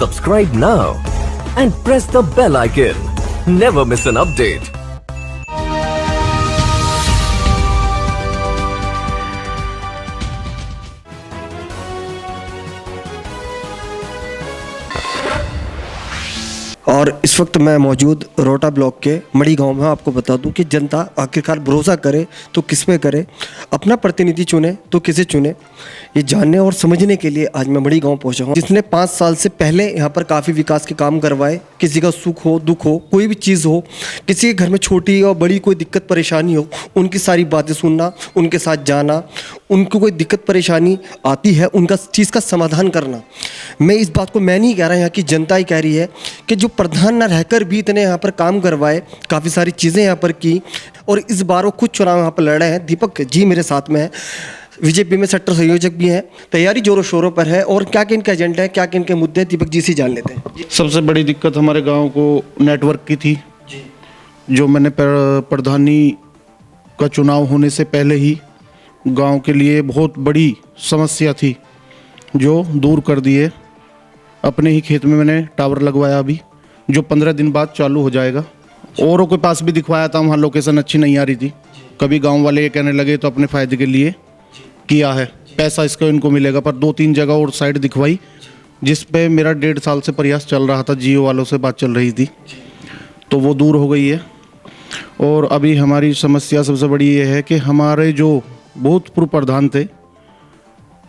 Subscribe now and press the bell icon. Never miss an update. और इस वक्त मैं मौजूद रोहटा ब्लॉक के मड़ी गांव में। आपको बता दूं कि जनता आखिरकार भरोसा करे तो किस पे करे, अपना प्रतिनिधि चुने तो किसे चुने, ये जानने और समझने के लिए आज मैं मड़ी गांव पहुंचा हूं, जिसने 5 साल से पहले यहां पर काफ़ी विकास के काम करवाए। किसी का सुख हो, दुख हो, कोई भी चीज़ हो, किसी के घर में छोटी और बड़ी कोई दिक्कत परेशानी हो, उनकी सारी बातें सुनना, उनके साथ जाना, उनको कोई दिक्कत परेशानी आती है उनका चीज़ का समाधान करना। मैं इस बात को मैं नहीं कह रहा, यहाँ की जनता ही कह रही है कि जो प्रधान न रहकर भी इतने यहाँ पर काम करवाए, काफ़ी सारी चीज़ें यहाँ पर की, और इस बार वो खुद चुनाव यहाँ पर लड़े हैं। दीपक जी मेरे साथ में है, बीजेपी में सेक्टर संयोजक भी हैं। तैयारी जोरों शोरों पर है, और क्या क्या इनका एजेंडा है, क्या क्या इनके मुद्दे हैं, दीपक जी से जान लेते हैं। सबसे बड़ी दिक्कत हमारे गांव को नेटवर्क की थी, जो मैंने प्रधानी का चुनाव होने से पहले ही गांव के लिए बहुत बड़ी समस्या थी, जो दूर कर दिए। अपने ही खेत में मैंने टावर लगवाया अभी, जो 15 दिन बाद चालू हो जाएगा। औरों के पास भी दिखवाया था, वहाँ लोकेशन अच्छी नहीं आ रही थी। कभी गांव वाले ये कहने लगे तो अपने फ़ायदे के लिए किया है, पैसा इसको इनको मिलेगा, पर 2-3 जगह और साइड दिखवाई, जिस पे मेरा 1.5 साल से प्रयास चल रहा था, जियो वालों से बात चल रही थी, तो वो दूर हो गई है। और अभी हमारी समस्या सबसे बड़ी ये है कि हमारे जो भूतपूर्व प्रधान थे,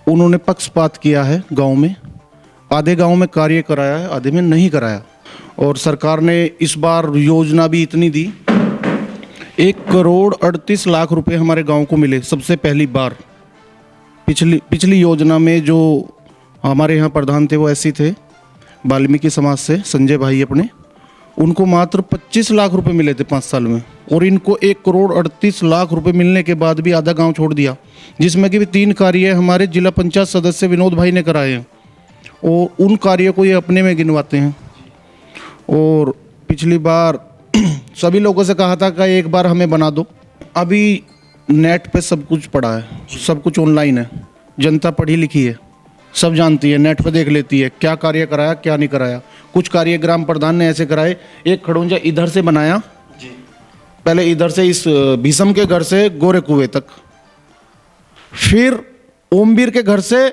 उन्होंने पक्षपात किया है गांव में। आधे गांव में कार्य कराया है, आधे में नहीं कराया। और सरकार ने इस बार योजना भी इतनी दी, 1,38,00,000 रुपए हमारे गांव को मिले सबसे पहली बार। पिछली योजना में जो हमारे यहाँ प्रधान थे वो ऐसे थे, वाल्मीकि समाज से संजय भाई अपने, उनको मात्र 25 लाख रुपए मिले थे 5 साल में, और इनको 1,38,00,000 रुपए मिलने के बाद भी आधा गांव छोड़ दिया, जिसमें कि भी 3 कार्य हमारे जिला पंचायत सदस्य विनोद भाई ने कराए हैं, और उन कार्यों को ये अपने में गिनवाते हैं। और पिछली बार सभी लोगों से कहा था कि एक बार हमें बना दो। अभी नेट पे सब कुछ पड़ा है, सब कुछ ऑनलाइन है, जनता पढ़ी लिखी है, सब जानती है, नेट पे देख लेती है क्या कार्य कराया क्या नहीं कराया। कुछ कार्य ग्राम प्रधान ने ऐसे कराए, एक खड़ूंजा इधर से बनाया, पहले इधर से इस भीषम के घर से गोरे कुएं तक, फिर ओमवीर के घर से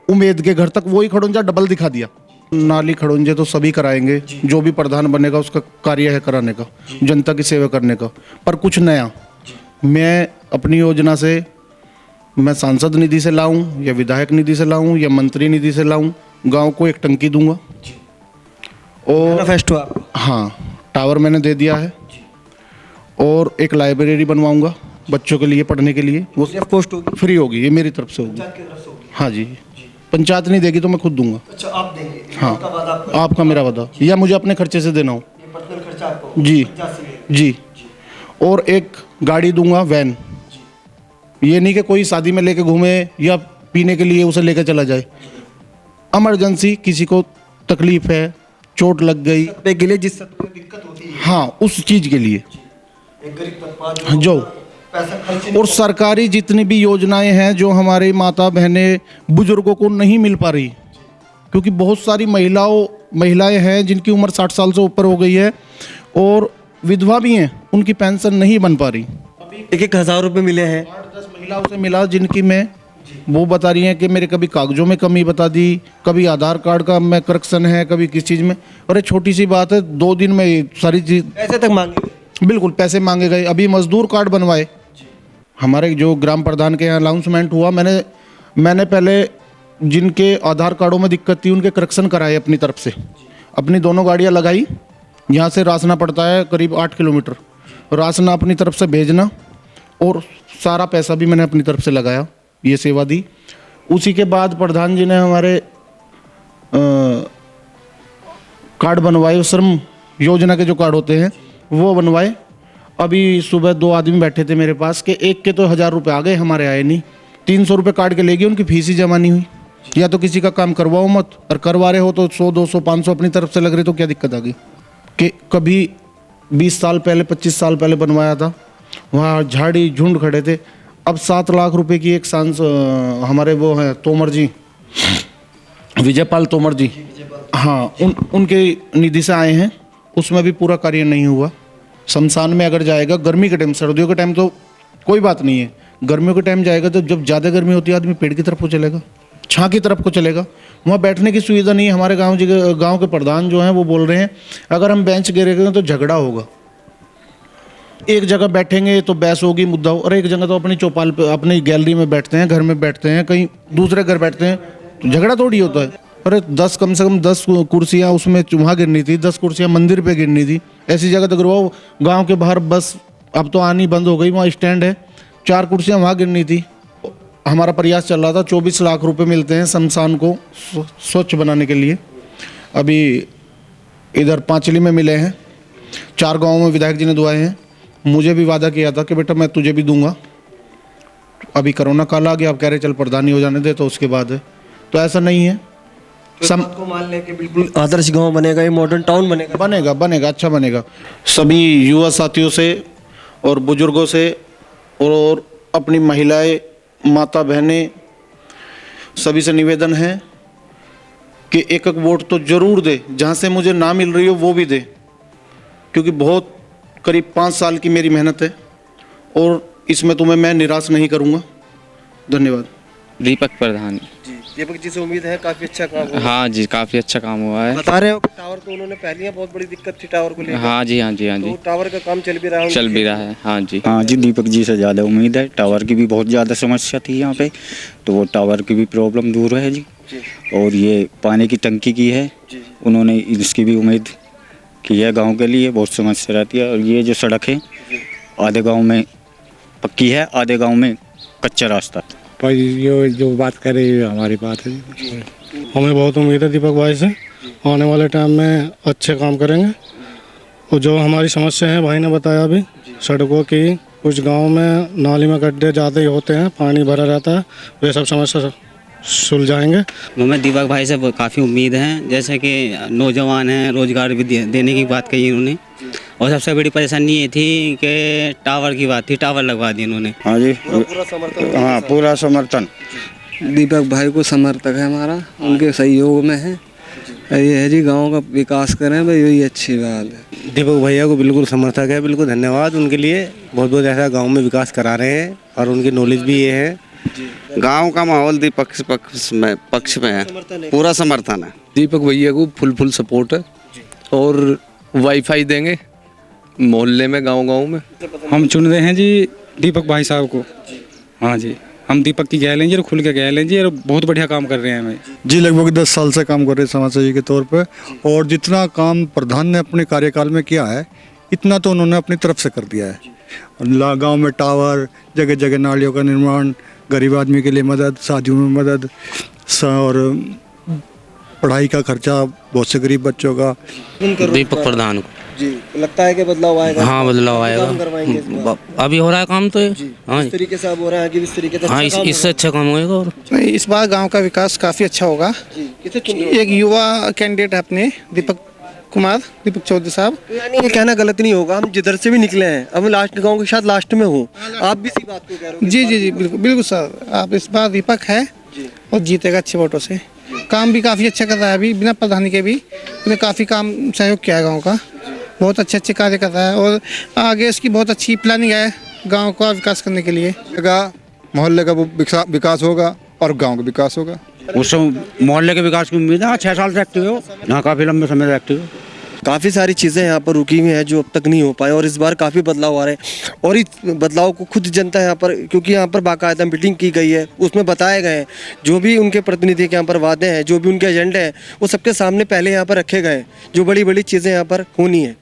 उमेद के घर तक वही खड़ूंजा डबल दिखा दिया। नाली खड़ूंजे तो सभी कराएंगे, जो भी प्रधान बनेगा उसका कार्य है कराने का, जनता की सेवा करने का। पर कुछ नया मैं अपनी योजना से, मैं सांसद निधि से लाऊं या विधायक निधि से लाऊं या मंत्री निधि से लाऊं, गांव को एक टंकी दूंगा। और हाँ, टावर मैंने दे दिया है, और एक लाइब्रेरी बनवाऊंगा बच्चों के लिए पढ़ने के लिए, वो फ्री होगी, ये मेरी तरफ से होगी। हाँ जी, पंचायत नहीं देगी तो मैं खुद दूंगा। अच्छा, आप देंगे? हाँ, आपका मेरा वादा, या मुझे अपने खर्चे से देना हो। जी जी। और एक गाड़ी दूंगा, वैन। ये नहीं कि कोई शादी में लेके घूमे या पीने के लिए उसे लेकर चला जाए। इमरजेंसी किसी को तकलीफ है, चोट लग गई के लिए, जिस दिक्कत होती है, हाँ, उस चीज़ के लिए जो। और सरकारी जितनी भी योजनाएं हैं जो हमारी माता बहनें बुजुर्गों को नहीं मिल पा रही, क्योंकि बहुत सारी महिलाएं हैं जिनकी उम्र 60 साल से ऊपर हो गई है, और विधवा भी हैं, उनकी पेंशन नहीं बन पा रही। 1,000 रुपये मिले हैं। 8-10 महिलाओं से मिला, जिनकी मैं वो बता रही हैं कि मेरे कभी कागजों में कमी बता दी, कभी आधार कार्ड का मैं करेक्शन है, कभी किस चीज़ में। और एक छोटी सी बात है, 2 दिन में सारी चीज़, पैसे तक मांगे, बिल्कुल पैसे मांगे गए। अभी मजदूर कार्ड बनवाए हमारे, जो ग्राम प्रधान के यहाँ अनाउंसमेंट हुआ, मैंने पहले जिनके आधार कार्डों में दिक्कत थी उनके करेक्शन कराए अपनी तरफ से। अपनी दोनों गाड़ियाँ लगाई, यहाँ से रासना पड़ता है करीब 8 किलोमीटर, रासना अपनी तरफ से भेजना, और सारा पैसा भी मैंने अपनी तरफ से लगाया, ये सेवा दी। उसी के बाद प्रधान जी ने हमारे कार्ड बनवाए, श्रम योजना के जो कार्ड होते हैं वो बनवाए। अभी सुबह 2 आदमी बैठे थे मेरे पास कि एक के तो 1,000 रुपये आ गए, हमारे आए नहीं। 300 रुपये काट के ले गए, उनकी फीस ही जमा नहीं हुई। या तो किसी का काम करवाओ मत, और करवा रहे हो तो 100, 200, 500 अपनी तरफ से लग रहे, तो क्या दिक्कत आ गई। कि कभी 20 साल पहले, 25 साल पहले बनवाया था, वहाँ झाड़ी झुंड खड़े थे। अब 7 लाख रुपए की एक हमारे वो हैं तोमर जी, विजयपाल तोमर जी, हाँ, उनके निधि से आए हैं, उसमें भी पूरा कार्य नहीं हुआ। शमशान में अगर जाएगा गर्मी के टाइम, सर्दियों के टाइम तो कोई बात नहीं है, गर्मियों के टाइम जाएगा तो जब ज़्यादा गर्मी होती है आदमी पेड़ की तरफ को चलेगा, छाँ की तरफ को चलेगा। वहाँ बैठने की सुविधा नहीं है। हमारे गांव के प्रधान जो हैं वो बोल रहे हैं अगर हम बेंच गिरेंगे तो झगड़ा होगा, एक जगह बैठेंगे तो बहस होगी, मुद्दा हो, और एक जगह तो अपनी चौपाल पे अपनी गैलरी में बैठते हैं, घर में बैठते हैं, कहीं दूसरे घर बैठते हैं तो झगड़ा थोड़ी होता है। अरे 10 कम से कम 10 कुर्सियाँ उसमें वहाँ गिरनी थी, 10 कुर्सियाँ मंदिर पे गिरनी थी, ऐसी जगह तो गिरवाओ। गांव के बाहर बस अब तो आनी बंद हो गई, वहाँ स्टैंड है, 4 कुर्सियाँ वहाँ गिरनी थी। हमारा प्रयास चल रहा था, 24 लाख रुपए मिलते हैं शमशान को स्वच्छ बनाने के लिए। अभी इधर पांचली में मिले हैं, 4 गाँवों में विधायक जी ने दुआए हैं। मुझे भी वादा किया था कि बेटा मैं तुझे भी दूंगा, अभी कोरोना काल आ गया, अब कह रहे चल प्रधानी हो जाने दे, तो उसके बाद है। तो ऐसा नहीं है, को मान लें कि बिल्कुल आदर्श गांव बनेगा, ये मॉडर्न टाउन बनेगा। बनेगा, अच्छा बनेगा। सभी युवा साथियों से और बुजुर्गों से और अपनी महिलाएं, माता बहनें, सभी से निवेदन है कि एक एक वोट तो जरूर दे, जहाँ से मुझे ना मिल रही हो वो भी दे, क्योंकि बहुत करीब 5 साल की मेरी मेहनत है और इसमें तुम्हें मैं निराश नहीं करूँगा। धन्यवाद। दीपक प्रधान। दीपक जी से उम्मीद है काफी अच्छा काम हुआ। हाँ जी, काफ़ी अच्छा काम हुआ है। बता रहे हो कि टावर तो उन्होंने पहले बहुत बड़ी दिक्कत थी टावर को लेकर। हाँ जी, हाँ जी, हाँ जी, तो टावर का काम चल भी रहा है, चल भी रहा है। हाँ जी, हाँ जी, दीपक जी से ज़्यादा उम्मीद है। टावर की भी बहुत ज़्यादा समस्या थी यहाँ पे, तो वो टावर की भी प्रॉब्लम दूर है जी। और ये पानी की टंकी की है, उन्होंने इसकी भी उम्मीद की है। गांव के लिए बहुत समस्या रहती है। और ये जो सड़क है आधे गांव में पक्की है, आधे गांव में कच्चा रास्ता। भाई ये जो बात करे हमारी बात है, हमें बहुत उम्मीद है दीपक भाई से, आने वाले टाइम में अच्छे काम करेंगे। और जो हमारी समस्या है भाई ने बताया अभी, सड़कों की, कुछ गांव में नाली में गड्ढे ज़्यादा ही होते हैं, पानी भरा रहता है, वे सब समस्या सुलझाएंगे। हमें दीपक भाई से काफ़ी उम्मीद है, जैसे कि नौजवान हैं, रोजगार भी देने की बात कही उन्होंने। और सबसे बड़ी परेशानी ये थी कि टावर की बात थी, टावर लगवा दी उन्होंने। हाँ जी, हाँ पूरा समर्थन। दीपक भाई को समर्थक है हमारा, उनके सहयोग में है। ये है जी, गांव का विकास करें भाई, यही अच्छी बात है। दीपक भैया को बिल्कुल समर्थक है, बिल्कुल धन्यवाद उनके लिए। बहुत बहुत ऐसा गांव में विकास करा रहे हैं और उनकी नॉलेज भी ये है। गांव का माहौल दीपक पक्ष में है, पूरा समर्थन है। दीपक भैया को फुल सपोर्ट है और वाईफाई देंगे मोहल्ले में, गांव में। हम चुन रहे हैं जी दीपक भाई साहब को। हाँ जी, हम दीपक की कह लेंगे और खुल के कह लेंगे, और बहुत बढ़िया काम कर रहे हैं हमें जी। लगभग 10 साल से काम कर रहे हैं समाजसेवी के तौर पे, और जितना काम प्रधान ने अपने कार्यकाल में किया है इतना तो उन्होंने अपनी तरफ से कर दिया है। गांव में टावर, जगह जगह नालियों का निर्माण, गरीब आदमी के लिए मदद, शादियों में मदद, और पढ़ाई का खर्चा बहुत से गरीब बच्चों का। दीपक प्रधान को जी लगता है कि बदलाव आएगा। हाँ, बदलाव आएगा। अभी हो रहा है काम तो हाँ, इस तरीके से अब हो रहा है कि इस तरीके से हाँ, इससे अच्छा काम होएगा। और इस बार गांव का विकास काफ़ी अच्छा होगा। एक युवा कैंडिडेट है अपने दीपक चौधरी साहब। यानी ये कहना गलत नहीं होगा, हम जिधर से भी निकले हैं, अब लास्ट गांव के साथ लास्ट में हूँ, आप भी इसी बात को कह रहे हो। जी बिल्कुल सर, आप इस बार दीपक है और जीतेगा अच्छे वोटों से। काम भी काफ़ी अच्छा कर रहा है, अभी बिना प्रधानी के भी उसने काफ़ी काम सहयोग किया है गाँव का, बहुत अच्छे कार्य कर रहा है। और आगे इसकी बहुत अच्छी प्लानिंग है गाँव का विकास करने के लिए। मोहल्ले का विकास होगा और गाँव का विकास होगा। उस मोहल्ले के विकास की उम्मीद है। 6 साल से एक्टिव हो, यहाँ काफ़ी लंबे समय से एक्टिव हो। काफ़ी सारी चीज़ें यहाँ पर रुकी हुई हैं जो अब तक नहीं हो पाए, और इस बार काफ़ी बदलाव आ रहे हैं। और इस बदलाव को खुद जनता यहाँ पर, क्योंकि यहाँ पर बाकायदा मीटिंग की गई है, उसमें बताए गए हैं जो भी उनके प्रतिनिधि के यहाँ पर वादे हैं, जो भी उनके एजेंडे हैं, वो सबके सामने पहले यहाँ पर रखे गए हैं, जो बड़ी बड़ी चीज़ें यहाँ पर होनी है।